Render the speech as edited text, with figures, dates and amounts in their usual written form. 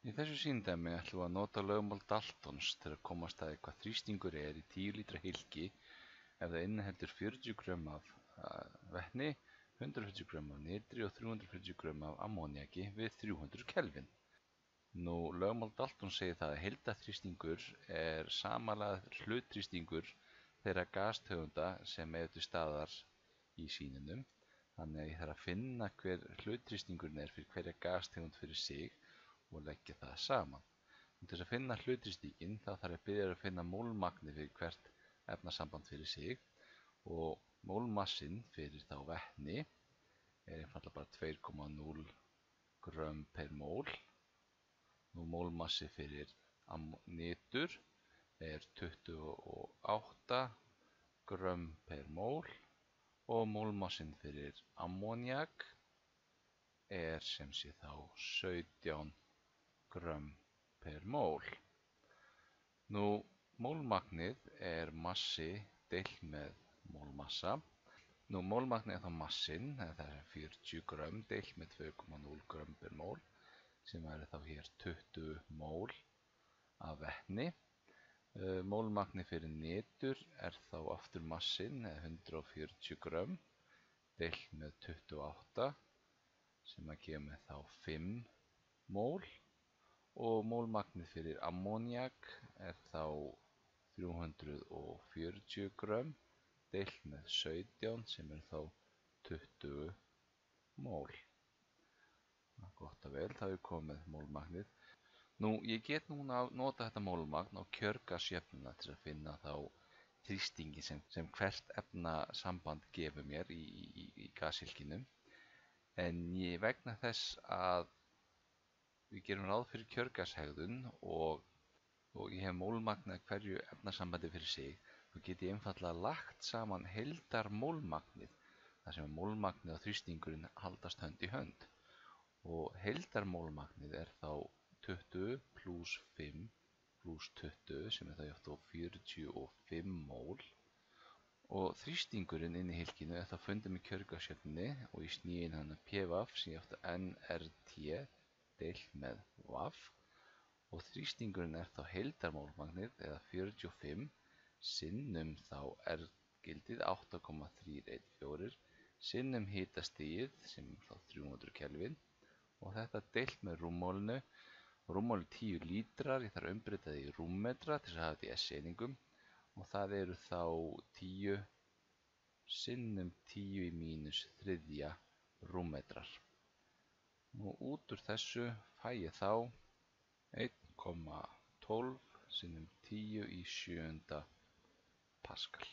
Í þessu sýndæmi ætlum við að nota lögmál Daltons til að komast að hvað þrýstingur er í 10 lítra hylki ef það inniheldur 40 grömm af vetni, 140 grömm af nitri og 340 grömm af ammóníaki við 300 Kelvin. Lögmál Daltons segir það að heildarþrýstingur er samanlagður hlutþrýstingur þeirra gastegunda sem eru til staðar í sýnunum. Þannig að ég þarf að finna hver hlutþrýstingurinn er fyrir hverja gastegund fyrir sig og leggja það saman. Til þess að finna hlutþrýstinginn þá þarf ég að byrja að finna mólmagnið fyrir hvert efnasamband fyrir sig og mólmassinn fyrir þá vetni er einfaldlega bara 2,0 grömm per mól. Mólmassi fyrir nitur er 28 grömm per mól og mólmassinn fyrir ammóníak er sem sé þá 17 grömm per mól. Mólmagnið er massi deilt með mólmassa. Mólmagnið er þá massinn, það er 40 grömm deilt með 2,0 grömm per mól, sem er þá hér 20 mól af vetni. Mólmagnið fyrir nitur er þá aftur massinn, 140 grömm deilt með 28, sem að gefa mig þá 5 mól. Og mólmagnið fyrir ammóníak er þá 340 grömm deilt með 17 sem er þá 20 mól. Gott og vel, þá er komið mólmagnið. Ég get núna nota þetta mólmagn á kjörgasjöfnuna til að finna þá þrýstingi sem hvert efnasamband gefur mér í gashylkinu. En vegna þess að við gerum ráð fyrir kjörgashegðun og ég hef mólmagnið hverju efnasambandi fyrir sig, þá get ég einfaldlega lagt saman heildarmólmagnið, þar sem mólmagnið og þrýstingurinn haldast hönd í hönd. Og heildarmólmagnið er þá 20 pluss 5 pluss 20 sem er þá 45 mól. Og þrýstingurinn inn í hylkinu er þá fundið með kjörgasjöfnunni og ég sný inn hana PVaf sem ég átti nRT deilt með VAF og þrýstingurinn er þá heildarmólmagnið eða 45 sinnum þá R-gildið 8,314 sinnum hitastigið sem er þá 300 Kelvin og þetta deilt með rúmmálinu. Rúmmál er 10 lítrar, ég þarf að umbreyta það í rúmmetra til þess að hafa þetta í S-einingum og það eru þá 10 sinnum 10 í mínus þriðja rúmmetrar. Út úr þessu fæ ég þá 1,12 sinnum 10 í 7. Pascal.